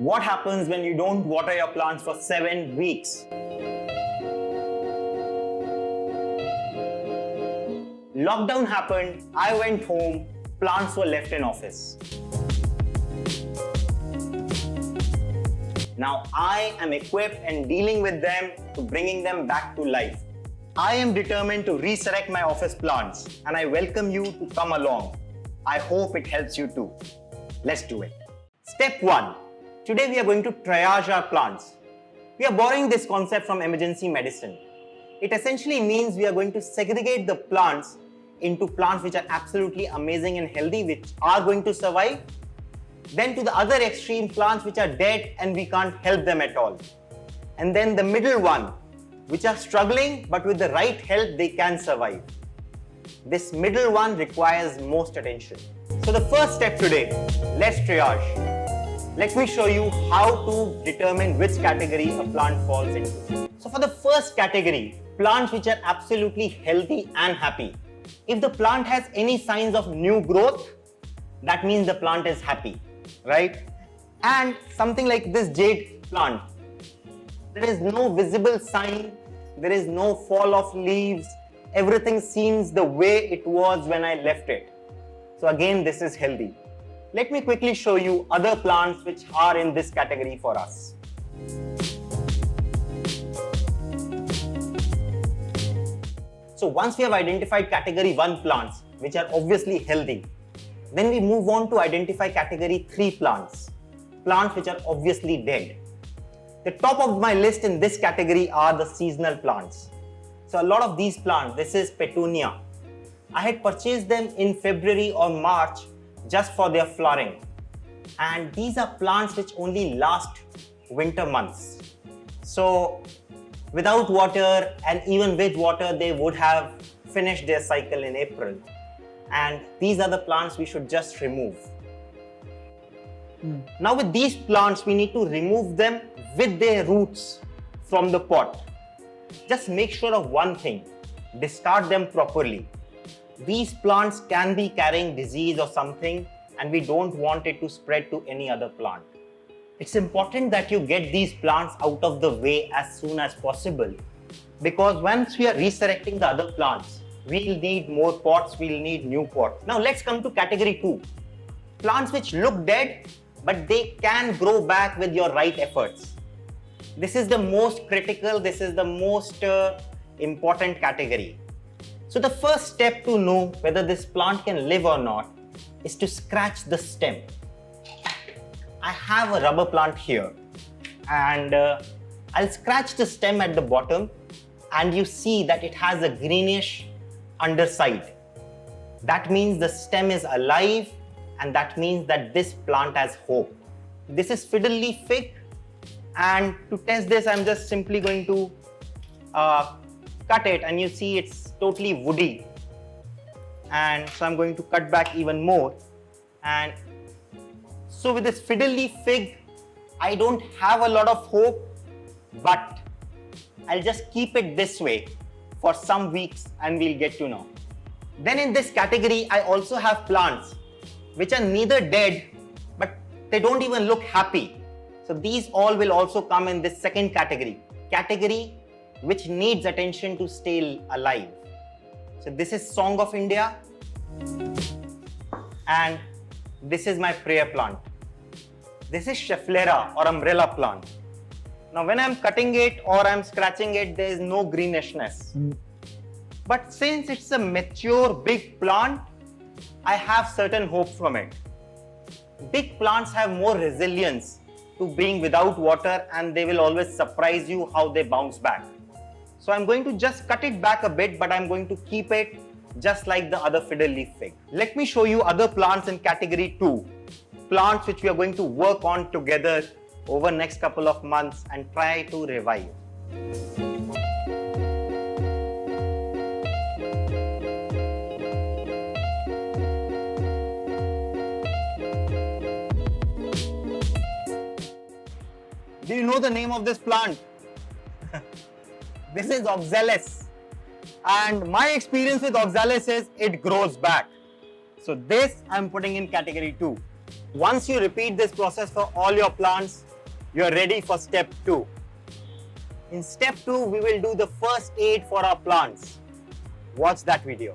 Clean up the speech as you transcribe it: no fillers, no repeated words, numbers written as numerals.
What happens when you don't water your plants for 7 weeks? Lockdown happened, I went home, plants were left in office. Now I am equipped and dealing with them to bringing them back to life. I am determined to resurrect my office plants and I welcome you to come along. I hope it helps you too. Let's do it. Step 1. Today we are going to triage our plants. We are borrowing this concept from emergency medicine. It essentially means we are going to segregate the plants into plants which are absolutely amazing and healthy, which are going to survive. Then to the other extreme, plants which are dead and we can't help them at all. And then the middle one, which are struggling but with the right help they can survive. This middle one requires most attention. So the first step today, let's triage. Let me show you how to determine which category a plant falls into. So for the first category, plants which are absolutely healthy and happy. If the plant has any signs of new growth, that means the plant is happy, right? And something like this jade plant, there is no visible sign, there is no fall of leaves, everything seems the way it was when I left it. So again, this is healthy. Let me quickly show you other plants which are in this category for us. So once we have identified category 1 plants, which are obviously healthy, then we move on to identify category 3 plants, plants which are obviously dead. The top of my list in this category are the seasonal plants. So a lot of these plants, this is petunia. I had purchased them in February or March just for their flowering. And these are plants which only last winter months. So without water and even with water, they would have finished their cycle in April. And these are the plants we should just remove. Now with these plants, we need to remove them with their roots from the pot. Just make sure of one thing, discard them properly. These plants can be carrying disease or something and we don't want it to spread to any other plant. It's important that you get these plants out of the way as soon as possible, because once we are resurrecting the other plants, we'll need more pots, we'll need new pots. Now let's come to category 2. Plants which look dead, but they can grow back with your right efforts. This is the most critical, this is the most important category. So the first step to know whether this plant can live or not is to scratch the stem. I have a rubber plant here and I'll scratch the stem at the bottom and you see that it has a greenish underside. That means the stem is alive and that means that this plant has hope. This is fiddle leaf fig, and to test this I'm just simply going to cut it and you see it's totally woody. And so I'm going to cut back even more. And so with this fiddle leaf fig, I don't have a lot of hope, but I'll just keep it this way for some weeks and we'll get to know. Then in this category, I also have plants which are neither dead, but they don't even look happy. So these all will also come in this second category which needs attention to stay alive. So this is Song of India and this is my prayer plant. This is Schefflera or umbrella plant. Now when I'm cutting it or I'm scratching it, there is no greenishness. But since it's a mature big plant, I have certain hope from it. Big plants have more resilience to being without water and they will always surprise you how they bounce back. So I'm going to just cut it back a bit, but I'm going to keep it just like the other fiddle leaf fig. Let me show you other plants in category 2. Plants which we are going to work on together over next couple of months and try to revive. Do you know the name of this plant? This is oxalis. And my experience with oxalis is it grows back. So this I'm putting in category 2. Once you repeat this process for all your plants, you're ready for step 2. In step 2, we will do the first aid for our plants. Watch that video.